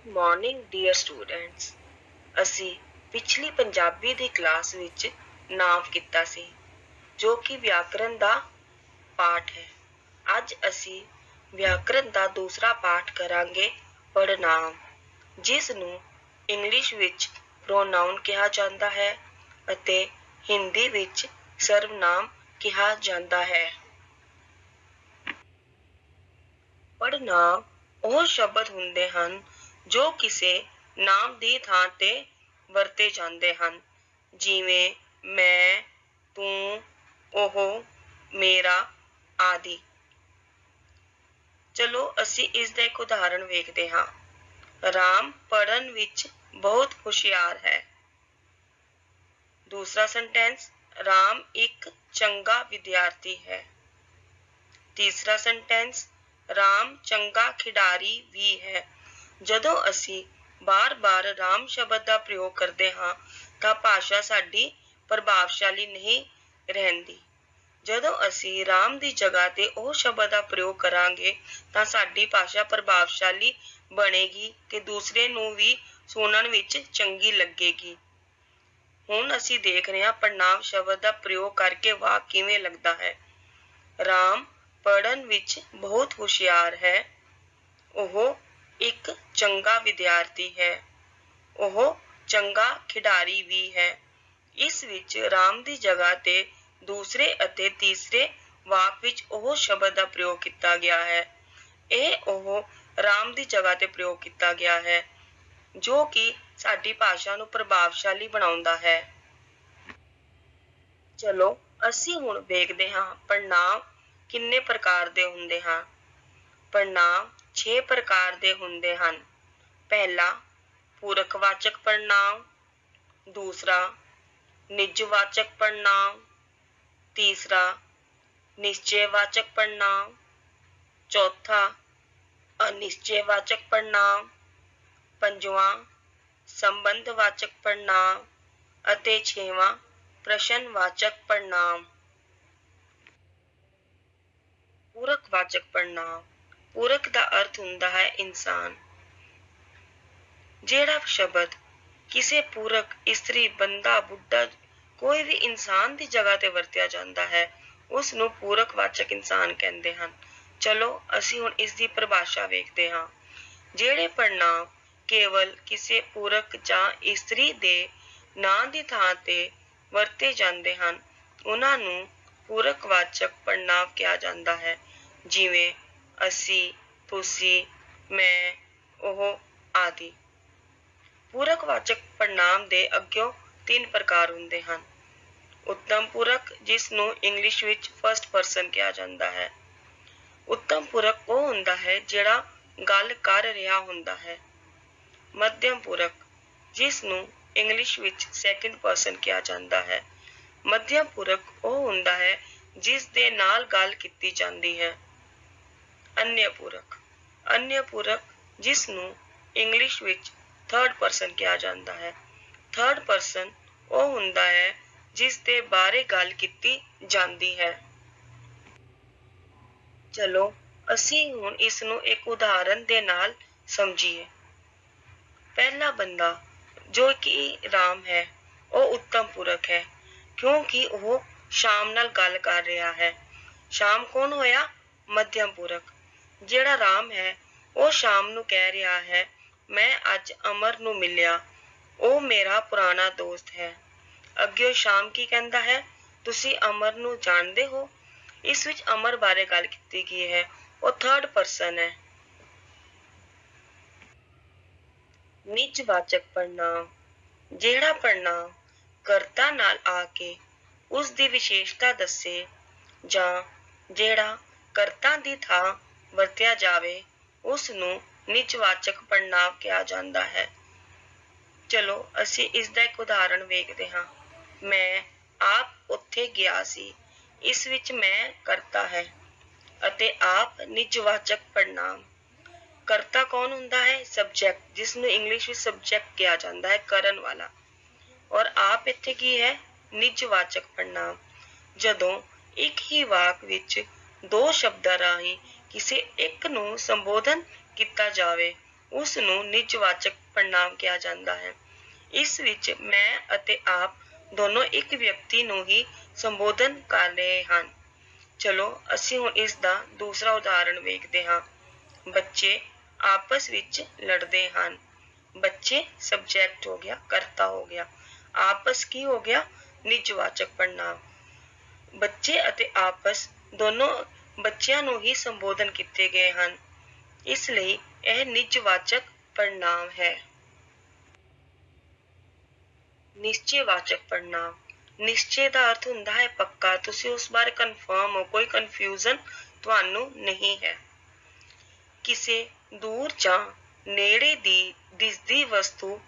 Morning dear students. ਅਸੀਂ ਪਿਛਲੀ ਪੰਜਾਬੀ ਦੀ class ਵਿੱਚ ਨਾਮ ਕੀਤਾ ਸੀ, ਜੋ ਕਿ ਵਿਆਕਰਨ ਦਾ ਪਾਠ ਹੈ। ਅੱਜ ਅਸੀਂ ਵਿਆਕਰਨ ਦਾ ਦੂਸਰਾ ਪਾਠ ਕਰਾਂਗੇ, ਪੜਨਾਂਵ, ਜਿਸ ਨੂੰ ਇੰਗਲਿਸ਼ ਵਿੱਚ ਪ੍ਰੋਨਾਉਨ ਕਿਹਾ ਜਾਂਦਾ ਹੈ ਅਤੇ ਹਿੰਦੀ ਵਿੱਚ ਸਰਵਨਾਮ ਕਿਹਾ ਜਾਂਦਾ ਹੈ। ਪੜਨਾਂਵ ਉਹ ਸ਼ਬਦ ਹੁੰਦੇ ਹਨ ਜੋ ਕਿਸੇ ਨਾਮ ਦੀ ਥਾਂ ਤੇ ਵਰਤੇ ਜਾਂਦੇ ਹਨ, ਜਿਵੇਂ ਮੈਂ, ਤੂੰ, ਉਹ, ਮੇਰਾ ਆਦਿ। ਚਲੋ ਅਸੀਂ ਇਸ ਦਾ ਇੱਕ ਉਦਾਹਰਣ ਵੇਖਦੇ ਹਾਂ। ਰਾਮ ਪੜ੍ਹਨ ਵਿੱਚ ਬਹੁਤ ਹੁਸ਼ਿਆਰ ਹੈ। ਦੂਸਰਾ ਸੈਂਟੈਂਸ, ਰਾਮ ਇੱਕ ਚੰਗਾ ਵਿਦਿਆਰਥੀ ਹੈ। ਤੀਸਰਾ ਸੈਂਟੈਂਸ, ਰਾਮ ਚੰਗਾ ਖਿਡਾਰੀ ਵੀ ਹੈ। ਜਦੋਂ ਅਸੀਂ ਬਾਰ-ਬਾਰ ਰਾਮ ਸ਼ਬਦ ਦਾ ਪ੍ਰਯੋਗ ਕਰਦੇ ਹਾਂ ਤਾਂ ਭਾਸ਼ਾ ਸਾਡੀ ਪ੍ਰਭਾਵਸ਼ਾਲੀ ਨਹੀਂ ਰਹਿੰਦੀ। ਜਦੋਂ ਅਸੀਂ ਰਾਮ ਦੀ ਜਗ੍ਹਾ ਤੇ ਉਹ ਸ਼ਬਦ ਦਾ ਪ੍ਰਯੋਗ ਕਰਾਂਗੇ ਤਾਂ ਸਾਡੀ ਭਾਸ਼ਾ ਪ੍ਰਭਾਵਸ਼ਾਲੀ ਬਣੇਗੀ ਤੇ ਦੂਸਰੇ ਨੂੰ ਵੀ ਸੁਣਨ ਵਿੱਚ ਚੰਗੀ ਲੱਗੇਗੀ। ਹੁਣ ਅਸੀਂ ਦੇਖ ਰਹੇ ਹਾਂ ਪੜਨਾਂਵ ਸ਼ਬਦ ਦਾ ਪ੍ਰਯੋਗ ਕਰਕੇ ਵਾਕ ਕਿਵੇਂ ਲੱਗਦਾ ਹੈ। ਰਾਮ ਪੜ੍ਹਨ ਵਿੱਚ ਬਹੁਤ ਹੁਸ਼ਿਆਰ ਹੈ। ਉਹ ਇੱਕ ਚੰਗਾ ਵਿਦਿਆਰਥੀ ਹੈ। ਉਹ ਚੰਗਾ ਖਿਡਾਰੀ ਵੀ ਹੈ। ਇਸ ਵਿੱਚ ਰਾਮ ਦੀ ਜਗ੍ਹਾ ਤੇ ਦੂਸਰੇ ਅਤੇ ਤੀਸਰੇ ਵਾਕ ਵਿੱਚ ਉਹ ਸ਼ਬਦ ਦਾ ਪ੍ਰਯੋਗ ਕੀਤਾ ਗਿਆ ਹੈ। ਇਹ ਉਹ ਰਾਮ ਦੀ ਜਗ੍ਹਾ ਤੇ ਪ੍ਰਯੋਗ ਕੀਤਾ ਗਿਆ ਹੈ, ਜੋ ਕਿ ਸਾਡੀ ਭਾਸ਼ਾ ਨੂੰ ਪ੍ਰਭਾਵਸ਼ਾਲੀ ਬਣਾਉਂਦਾ ਹੈ। ਚਲੋ ਅਸੀਂ ਹੁਣ ਵੇਖਦੇ ਹਾਂ ਪੜਨਾਂਵ ਕਿੰਨੇ ਪ੍ਰਕਾਰ ਦੇ ਹੁੰਦੇ ਹਨ। ਪੜਨਾਂਵ 6 ਪ੍ਰਕਾਰ ਦੇ ਹੁੰਦੇ ਹਨ। ਪਹਿਲਾ, ਪੂਰਕਵਾਚਕ ਪੜਨਾਂਵ। ਦੂਸਰਾ, ਨਿਜਵਾਚਕ ਪੜਨਾਂਵ। ਤੀਸਰਾ, ਨਿਸ਼ਚੈਵਾਚਕ ਪੜਨਾਂਵ। ਚੌਥਾ, ਅਨਿਸ਼ਚੈਵਾਚਕ ਪੜਨਾਂਵ। ਪੰਜਵਾਂ, ਸੰਬੰਧਵਾਚਕ ਪੜਨਾਂਵ ਅਤੇ ਛੇਵਾਂ, ਪ੍ਰਸ਼ਨਵਾਚਕ ਪੜਨਾਂਵ। ਪੂਰਕਵਾਚਕ ਪੜਨਾਂਵ। ਪੂਰਕ ਦਾ ਅਰਥ ਹੁੰਦਾ ਹੈ ਇਨਸਾਨ। ਜਿਹੜਾ ਸ਼ਬਦ ਕਿਸੇ ਪੂਰਕ, ਇਸਤਰੀ, ਬੰਦਾ, ਬੁੱਢਾ, ਕੋਈ ਵੀ ਇਨਸਾਨ ਦੀ ਜਗ੍ਹਾ ਤੇ ਵਰਤਿਆ ਜਾਂਦਾ ਹੈ, ਉਸ ਨੂੰ ਪੂਰਕਵਾਚਕ ਇਨਸਾਨ ਕਹਿੰਦੇ ਹਨ। ਚਲੋ ਅਸੀਂ ਹੁਣ ਇਸ ਦੀ ਪਰਿਭਾਸ਼ਾ ਵੇਖਦੇ ਹਾਂ। ਜਿਹੜੇ ਪੜਨਾਂਵ ਕੇਵਲ ਕਿਸੇ ਪੁਰਖ ਜਾਂ ਇਸਤਰੀ ਦੇ ਨਾਂ ਦੀ ਥਾਂ ਤੇ ਵਰਤੇ ਜਾਂਦੇ ਹਨ, ਉਹਨਾਂ ਨੂੰ ਪੂਰਕਵਾਚਕ ਪੜਨਾਂਵ ਕਿਹਾ ਜਾਂਦਾ ਹੈ, ਜਿਵੇਂ ਅਸੀਂ, ਤੁਸੀਂ, ਮੈਂ, ਉਹ ਆਦਿ। ਪੂਰਕਵਾਚਕ ਪੜਨਾਂਵ ਦੇ ਅੱਗਿਓਂ 3 ਪ੍ਰਕਾਰ ਹੁੰਦੇ ਹਨ। ਉੱਤਮ ਪੁਰਖ, ਜਿਸ ਨੂੰ ਇੰਗਲਿਸ਼ ਵਿੱਚ ਫਸਟ ਪਰਸਨ ਕਿਹਾ ਜਾਂਦਾ ਹੈ। ਉੱਤਮ ਪੁਰਖ ਉਹ ਹੁੰਦਾ ਹੈ ਜਿਹੜਾ ਗੱਲ ਕਰ ਰਿਹਾ ਹੁੰਦਾ ਹੈ। ਮੱਧਮ ਪੁਰਖ, ਜਿਸ ਨੂੰ ਇੰਗਲਿਸ਼ ਵਿੱਚ ਸੈਕਿੰਡ ਪਰਸਨ ਕਿਹਾ ਜਾਂਦਾ ਹੈ। ਮੱਧਮ ਪੁਰਖ ਉਹ ਹੁੰਦਾ ਹੈ ਜਿਸ ਦੇ ਨਾਲ ਗੱਲ ਕੀਤੀ ਜਾਂਦੀ ਹੈ। ਅਨਯ ਪੁਰਖ, ਅਨਯ ਪੁਰਖ ਜਿਸ ਨੂੰ ਇੰਗਲਿਸ਼ ਵਿੱਚ ਥਰਡ ਪਰਸਨ ਕਿਹਾ ਜਾਂਦਾ ਹੈ। ਥਰਡ ਪਰਸਨ ਉਹ ਹੁੰਦਾ ਹੈ ਜਿਸ ਦੇ ਬਾਰੇ ਗੱਲ ਕੀਤੀ ਜਾਂਦੀ ਹੈ। ਚਲੋ ਅਸੀਂ ਹੁਣ ਇਸ ਨੂੰ ਇੱਕ ਉਦਾਹਰਣ ਦੇ ਨਾਲ ਸਮਝੀਏ। ਪਹਿਲਾ ਬੰਦਾ ਜੋ ਕਿ ਰਾਮ ਹੈ, ਉਹ ਉੱਤਮ ਪੁਰਖ ਹੈ, ਕਿਉਂਕਿ ਉਹ ਸ਼ਾਮ ਨਾਲ ਗੱਲ ਕਰ ਰਿਹਾ ਹੈ। ਸ਼ਾਮ ਕੌਣ ਹੋਇਆ? ਮੱਧਮ ਪੁਰਖ। ਜਿਹੜਾ ਰਾਮ ਹੈ ਉਹ ਸ਼ਾਮ ਨੂੰ ਕਹਿ ਰਿਹਾ ਹੈ, ਮੈਂ ਅੱਜ ਅਮਰ ਨੂੰ ਮਿਲਿਆ, ਉਹ ਮੇਰਾ ਪੁਰਾਣਾ ਦੋਸਤ ਹੈ। ਅੱਗੇ ਸ਼ਾਮ ਕੀ ਕਹਿੰਦਾ ਹੈ? ਤੁਸੀਂ ਅਮਰ ਨੂੰ ਜਾਣਦੇ ਹੋ? ਇਸ ਵਿੱਚ ਅਮਰ ਬਾਰੇ ਗੱਲ ਕੀਤੀ ਗਈ ਹੈ, ਉਹ ਥਰਡ ਪਰਸਨ ਹੈ। ਨਿਜਵਾਚਕ ਪੜਨਾਂਵ। ਜਿਹੜਾ ਪੜਨਾਂਵ ਕਰਤਾ ਨਾਲ ਆ ਕੇ ਉਸ ਦੀ ਵਿਸ਼ੇਸ਼ਤਾ ਦੱਸੇ ਜਾਂ ਜਿਹੜਾ ਕਰਤਾ ਦੀ ਥਾਂ ਵਰਤਿਆ ਜਾਵੇ, ਉਸ ਨੂੰ ਨਿਜਵਾਚਕ ਪੜਨਾਂਵ ਕਿਹਾ ਜਾਂਦਾ ਹੈ। ਚਲੋ ਅਸੀਂ ਇਸ ਦਾ ਇੱਕ ਉਦਾਹਰਣ ਵੇਖਦੇ ਹਾਂ। ਮੈਂ ਆਪ ਉੱਥੇ ਗਿਆ ਸੀ। ਇਸ ਵਿੱਚ ਮੈਂ ਕਰਤਾ ਹੈ ਅਤੇ ਆਪ ਨਿਜਵਾਚਕ ਪੜਨਾਂਵ। ਕਰਤਾ ਕੌਣ ਹੁੰਦਾ ਹੈ? ਸਬਜੈਕਟ, ਜਿਸ ਨੂੰ ਇੰਗਲਿਸ਼ ਵਿੱਚ ਸਬਜੈਕਟ ਕਿਹਾ ਜਾਂਦਾ ਹੈ, ਕਰਨ ਵਾਲਾ। ਔਰ ਆਪ ਇੱਥੇ ਕੀ ਹੈ? ਨਿਜਵਾਚਕ ਪੜਨਾਂਵ। ਜਦੋਂ ਇੱਕ ਹੀ ਵਾਕ ਵਿੱਚ 2 ਸ਼ਬਦਾਂ ਰਾਹੀਂ ਕਿਸੇ ਇੱਕ ਨੂੰ ਸੰਬੋਧਨ ਕੀਤਾ ਜਾਵੇ, ਉਸ ਨੂੰ ਨਿਜਵਾਚਕ ਪੜ੍ਹਨਾਂਵ ਕਿਹਾ ਜਾਂਦਾ ਹੈ। ਇਸ ਵਿੱਚ ਮੈਂ ਅਤੇ ਆਪ ਦੋਨੋਂ ਇੱਕ ਵਿਅਕਤੀ ਨੂੰ ਹੀ ਸੰਬੋਧਨ ਕਰ ਰਹੇ ਹਨ। ਚਲੋ ਅਸੀਂ ਹੁਣ ਇਸ ਦਾ ਦੂਸਰਾ ਉਦਾਹਰਣ ਵੇਖਦੇ ਹਾਂ। ਬੱਚੇ ਆਪਸ ਵਿੱਚ ਲੜਦੇ ਹਨ। ਬੱਚੇ ਸਬਜੈਕਟ ਹੋ ਗਿਆ, ਕਰਤਾ ਹੋ ਗਿਆ। ਆਪਸ ਕੀ ਹੋ ਗਿਆ? ਨਿਜਵਾਚਕ ਪੜ੍ਹਨਾਂਵ। ਬੱਚੇ ਅਤੇ ਆਪਸ ਦੋਨੋਂ ਬੱਚਿਆਂ ਨੂੰ ਹੀ ਸੰਬੋਧਨ ਕੀਤੇ ਗਏ ਹਨ। ਇਸ ਲਈ ਇਹ ਨਿਜਵਾਚਕ ਪੜ੍ਹਨਾਂਵ ਹੈ। ਨਿਸ਼ਚੈਵਾਚਕ ਪੜ੍ਹਨਾਂਵ। ਨਿਸ਼ਚੈ ਦਾ ਅਰਥ ਹੁੰਦਾ ਹੈ ਪੱਕਾ। ਤੁਸੀਂ ਉਸ ਬਾਰੇ ਕਨਫਰਮ ਹੋ, ਕੋਈ ਕਨਫਿਊਜ਼ਨ ਤੁਹਾਨੂੰ ਨਹੀਂ ਹੈ। ਕਿਸੇ ਦੂਰ ਜਾਂ ਨੇੜੇ ਦੀ ਦਿਸਦੀ ਵਸਤੂ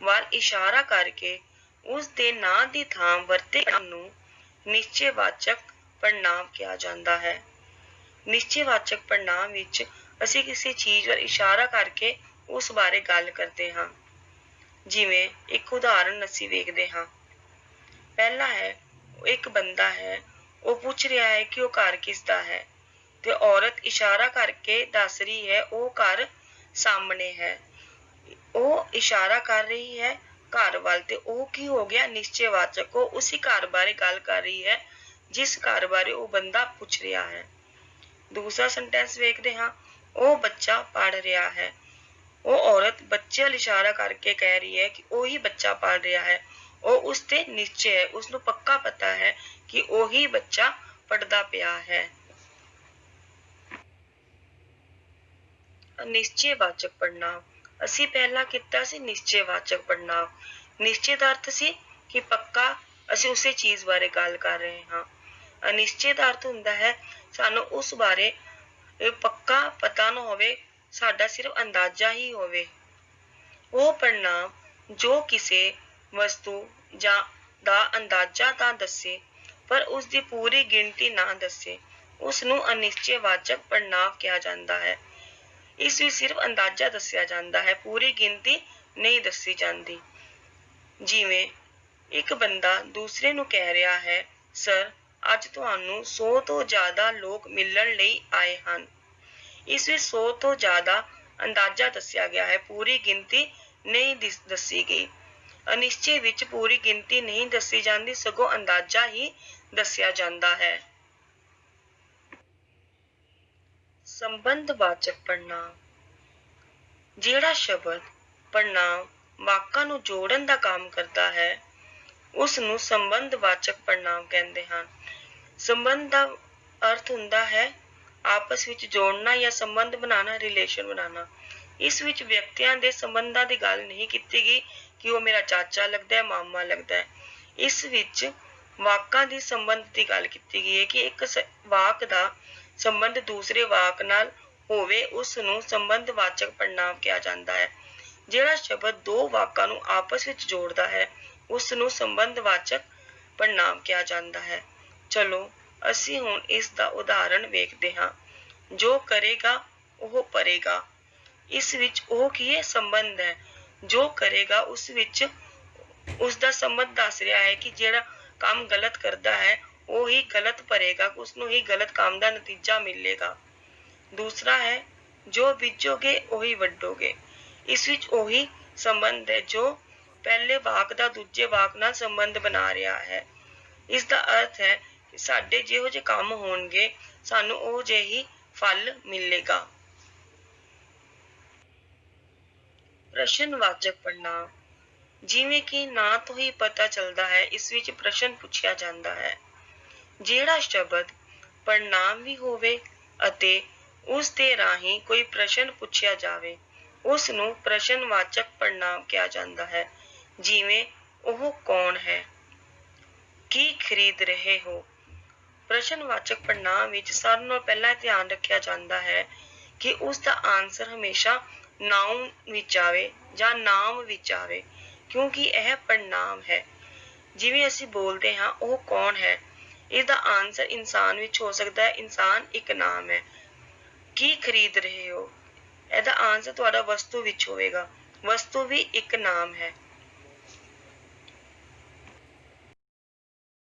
ਵੱਲ ਇਸ਼ਾਰਾ ਕਰਕੇ ਉਸ ਦੇ ਨਾਂ ਦੀ ਥਾਂ ਵਰਤੇ ਜਾਣ ਨੂੰ ਨਿਸ਼ਚੈਵਾਚਕ ਪੜ੍ਹਨਾਂਵ ਕਿਹਾ ਜਾਂਦਾ ਹੈ। ਨਿਸ਼ਚੈਵਾਚਕ ਪੜ੍ਹਨਾਂਵ ਵਿੱਚ ਅਸੀਂ ਕਿਸੇ ਚੀਜ਼ ਵੱਲ ਇਸ਼ਾਰਾ ਕਰਕੇ ਉਸ ਬਾਰੇ ਗੱਲ ਕਰਦੇ ਹਾਂ। ਜਿਵੇਂ ਇੱਕ ਉਦਾਹਰਣ ਅਸੀਂ ਵੇਖਦੇ ਹਾਂ। ਪਹਿਲਾ ਹੈ, ਇੱਕ ਬੰਦਾ ਹੈ, ਉਹ ਪੁੱਛ ਰਿਹਾ ਹੈ ਕਿ ਉਹ ਘਰ ਕਿਸ ਦਾ ਹੈ ਤੇ ਔਰਤ ਇਸ਼ਾਰਾ ਕਰਕੇ ਦੱਸ ਰਹੀ ਹੈ ਉਹ ਘਰ ਸਾਹਮਣੇ ਹੈ। ਉਹ ਇਸ਼ਾਰਾ ਕਰ ਰਹੀ ਹੈ ਘਰ ਵੱਲ ਤੇ ਉਹ ਕੀ ਹੋ ਗਿਆ? ਨਿਸ਼ਚੈਵਾਚਕ। ਉਹ ਉਸੇ ਘਰ ਬਾਰੇ ਗੱਲ ਕਰ ਰਹੀ ਹੈ ਜਿਸ ਘਰ ਬਾਰੇ ਉਹ ਬੰਦਾ ਪੁੱਛ ਰਿਹਾ ਹੈ। ਦੂਸਰਾ ਸੈਂਟੈਂਸ ਵੇਖਦੇ ਹਾਂ। ਉਹ ਬੱਚਾ ਪੜ੍ਹ ਰਿਹਾ ਹੈ। ਉਹ ਔਰਤ ਬੱਚੇ ਵੱਲ ਇਸ਼ਾਰਾ ਕਰਕੇ ਕਹਿ ਰਹੀ ਹੈ ਕਿ ਉਹੀ ਬੱਚਾ ਪੜ੍ਹ ਰਿਹਾ ਹੈ। ਉਹ ਉਸ ਤੇ ਨਿਸ਼ਚੈ ਹੈ, ਉਸਨੂੰ ਪੱਕਾ ਪਤਾ ਹੈ ਕਿ ਉਹੀ ਬੱਚਾ ਪੜ੍ਹਦਾ ਪਿਆ ਹੈ। ਅਨਿਸ਼ਚੈਵਾਚਕ ਪੜ੍ਹਨਾਂਵ। ਅਸੀਂ ਪਹਿਲਾਂ ਕੀਤਾ ਸੀ ਨਿਸ਼ਚੈਵਾਚਕ ਪੜ੍ਹਨਾਂਵ। ਨਿਸ਼ਚੈ ਦਾ ਅਰਥ ਸੀ ਕਿ ਪੱਕਾ ਅਸੀਂ ਉਸੇ ਚੀਜ਼ ਬਾਰੇ ਗੱਲ ਕਰ ਰਹੇ ਹਾਂ। ਅਨਿਸ਼ਚੈ ਦਾ ਅਰਥ ਹੁੰਦਾ ਹੈ ਸਾਨੂੰ ਉਸ ਬਾਰੇ ਪੱਕਾ ਪਤਾ ਨਾ ਹੋਵੇ, ਸਾਡਾ ਸਿਰਫ ਅੰਦਾਜ਼ਾ ਹੀ ਹੋਵੇ। ਉਹ ਪੜ੍ਹਨਾਂਵ ਜੋ ਕਿਸੇ ਵਸਤੂ ਜਾਂ ਦਾ ਅੰਦਾਜ਼ਾ ਤਾਂ ਦੱਸੇ ਪਰ ਉਸਦੀ ਪੂਰੀ ਗਿਣਤੀ ਨਾ ਦੱਸੇ, ਉਸਨੂੰ ਅਨਿਸ਼ਚੈਵਾਚਕ ਪੜ੍ਹਨਾਂਵ ਕਿਹਾ ਜਾਂਦਾ ਹੈ। ਇਸ ਵਿੱਚ ਸਿਰਫ ਅੰਦਾਜ਼ਾ ਦੱਸਿਆ ਜਾਂਦਾ ਹੈ, ਪੂਰੀ ਗਿਣਤੀ ਨਹੀਂ ਦੱਸੀ ਜਾਂਦੀ। ਜਿਵੇਂ ਇੱਕ ਬੰਦਾ ਦੂਸਰੇ ਨੂੰ ਕਹਿ ਰਿਹਾ ਹੈ, ਸਰ ਅੱਜ ਤੁਹਾਨੂੰ 100 ਤੋਂ ਜ਼ਿਆਦਾ ਲੋਕ ਮਿਲਣ ਲਈ ਆਏ ਹਨ। ਇਸ ਵਿੱਚ 100 ਤੋਂ ਜ਼ਿਆਦਾ ਅੰਦਾਜ਼ਾ ਦੱਸਿਆ ਗਿਆ ਹੈ, ਪੂਰੀ ਗਿਣਤੀ ਨਹੀਂ ਦੱਸੀ ਗਈ। ਅਨਿਸ਼ਚੈ ਵਿੱਚ ਪੂਰੀ ਗਿਣਤੀ ਨਹੀਂ ਦੱਸੀ ਜਾਂਦੀ, ਸਗੋਂ ਅੰਦਾਜ਼ਾ ਹੀ ਦੱਸਿਆ ਜਾਂਦਾ ਹੈ। ਸੰਬੰਧਵਾਚਕ ਪੜ੍ਹਨਾਂਵ। ਜਿਹੜਾ ਸ਼ਬਦ ਪੜ੍ਹਨਾਂਵ ਵਾਕਾਂ ਨੂੰ ਜੋੜਨ ਦਾ ਕੰਮ ਕਰਦਾ ਹੈ ਉਸ ਨੂੰ ਸੰਬੰਧਵਾਚਕ ਪੜ੍ਹਨਾਂਵ ਕਹਿੰਦੇ ਹਨ। ਸੰਬੰਧ ਦਾ ਅਰਥ ਹੁੰਦਾ ਹੈ ਆਪਸ ਵਿੱਚ ਜੋੜਨਾ ਜਾਂ ਸੰਬੰਧ ਬਣਾਉਣਾ, ਰਿਲੇਸ਼ਨ ਬਣਾਉਣਾ। ਇਸ ਵਿੱਚ ਵਿਅਕਤੀਆਂ ਦੇ ਸੰਬੰਧਾਂ ਦੀ ਗੱਲ ਨਹੀਂ ਕੀਤੀ ਗਈ ਕਿ ਉਹ ਮੇਰਾ ਚਾਚਾ ਲੱਗਦਾ ਹੈ, ਮਾਮਾ ਲੱਗਦਾ ਹੈ। ਇਸ ਵਿੱਚ ਵਾਕਾਂ ਦੀ ਸੰਬੰਧ ਦੀ ਗੱਲ ਕੀਤੀ ਗਈ ਹੈ ਕਿ ਇੱਕ ਵਾਕ ਦਾ ਸੰਬੰਧ ਦੂਸਰੇ ਵਾਕ ਨਾਲ ਹੋਵੇ, ਉਸ ਨੂੰ ਸੰਬੰਧਵਾਚਕ ਪੜ੍ਹਨਾਂਵ ਕਿਹਾ ਜਾਂਦਾ ਹੈ। ਜਿਹੜਾ ਸ਼ਬਦ ਦੋ ਵਾਕਾਂ ਨੂੰ ਆਪਸ ਵਿੱਚ ਜੋੜਦਾ ਹੈ ਉਸ ਨੂੰ ਸੰਬੰਧਵਾਚਕ ਪੜ੍ਹਨਾਂਵ ਕਿਹਾ ਜਾਂਦਾ ਹੈ। ਚਲੋ ਅਸੀਂ ਹੁਣ ਇਸ ਦਾ ਉਦਾਹਰਣ ਵੇਖਦੇ ਹਾਂ। ਜੋ ਕਰੇਗਾ ਉਹ ਭਰੇਗਾ। ਇਸ ਵਿੱਚ ਉਹ ਕੀ ਹੈ? ਸੰਬੰਧ ਹੈ। ਜੋ ਕਰੇਗਾ ਉਸ ਵਿੱਚ ਉਸ ਦਾ ਸੰਬੰਧ ਦੱਸ ਰਿਹਾ ਹੈ ਕਿ ਜਿਹੜਾ ਕੰਮ ਗਲਤ ਕਰਦਾ ਹੈ ਉਹ ਹੀ ਗਲਤ ਭਰੇਗਾ, ਉਸਨੂੰ ਹੀ ਗਲਤ ਕੰਮ ਦਾ ਨਤੀਜਾ ਮਿਲੇਗਾ। ਦੂਸਰਾ ਹੈ ਜੋ ਬੀਜੋਗੇ ਉਹੀ ਵੱਢੋਗੇ। ਇਸ ਵਿੱਚ ਉਹੀ ਸੰਬੰਧ ਹੈ ਜੋ ਪਹਿਲੇ ਵਾਕ ਦਾ ਦੂਜੇ ਵਾਕ ਨਾਲ ਸੰਬੰਧ ਬਣਾ ਰਿਹਾ ਹੈ। ਇਸ ਦਾ ਅਰਥ ਹੈ ਕਿ ਸਾਡੇ ਜਿਹੋ ਜਿਹੇ ਕੰਮ ਹੋਣਗੇ ਸਾਨੂੰ ਉਹ ਜਿਹੇ ਹੀ ਫਲ ਮਿਲੇਗਾ। ਪ੍ਰਸ਼ਨਵਾਚਕ ਪੜ੍ਹਨਾਂਵ। ਜਿਵੇਂ ਕਿ ਨਾਂ ਤੋਂ ਹੀ ਪਤਾ ਚੱਲਦਾ ਹੈ ਇਸ ਵਿੱਚ ਪ੍ਰਸ਼ਨ ਪੁੱਛਿਆ ਜਾਂਦਾ ਹੈ। ਜਿਹੜਾ ਸ਼ਬਦ ਪੜ੍ਹਨਾਂਵ ਵੀ ਹੋਵੇ ਅਤੇ ਉਸ ਦੇ ਰਾਹੀਂ ਕੋਈ ਪ੍ਰਸ਼ਨ ਪੁੱਛਿਆ ਜਾਵੇ ਉਸ ਨੂੰ ਪ੍ਰਸ਼ਨਵਾਚਕ ਪੜ੍ਹਨਾਂਵ ਕਿਹਾ ਜਾਂਦਾ ਹੈ। ਜਿਵੇਂ ਉਹ ਕੌਣ ਹੈ? ਕੀ ਖਰੀਦ ਰਹੇ ਹੋ? ਪ੍ਰਸ਼ਨਵਾਚਕ ਪੜ੍ਹਨਾਂਵ ਵਿੱਚ ਸਾਰਿਆਂ ਨਾਲੋਂ ਪਹਿਲਾਂ ਧਿਆਨ ਰੱਖਿਆ ਜਾਂਦਾ ਹੈ ਕਿ ਉਸ ਦਾ ਆਨਸਰ ਹਮੇਸ਼ਾ ਨਾਊਨ ਵਿੱਚ ਆਵੇ ਜਾਂ ਨਾਮ ਵਿੱਚ ਆਵੇ, ਕਿਉਂਕਿ ਇਹ ਪੜ੍ਹਨਾਂਵ ਹੈ। ਜਿਵੇਂ ਅਸੀਂ ਬੋਲਦੇ ਹਾਂ ਉਹ ਕੌਣ ਹੈ, ਇਸ ਦਾ ਆਨਸਰ ਇਨਸਾਨ ਵਿੱਚ ਹੋ ਸਕਦਾ ਹੈ। ਇਨਸਾਨ ਇੱਕ ਨਾਮ ਹੈ। ਕੀ ਖਰੀਦ ਰਹੇ ਹੋ, ਇਹਦਾ ਆਨਸਰ ਤੁਹਾਡਾ ਵਸਤੂ ਵਿੱਚ ਹੋਵੇਗਾ। ਵਸਤੂ ਵੀ ਇੱਕ ਨਾਮ ਹੈ।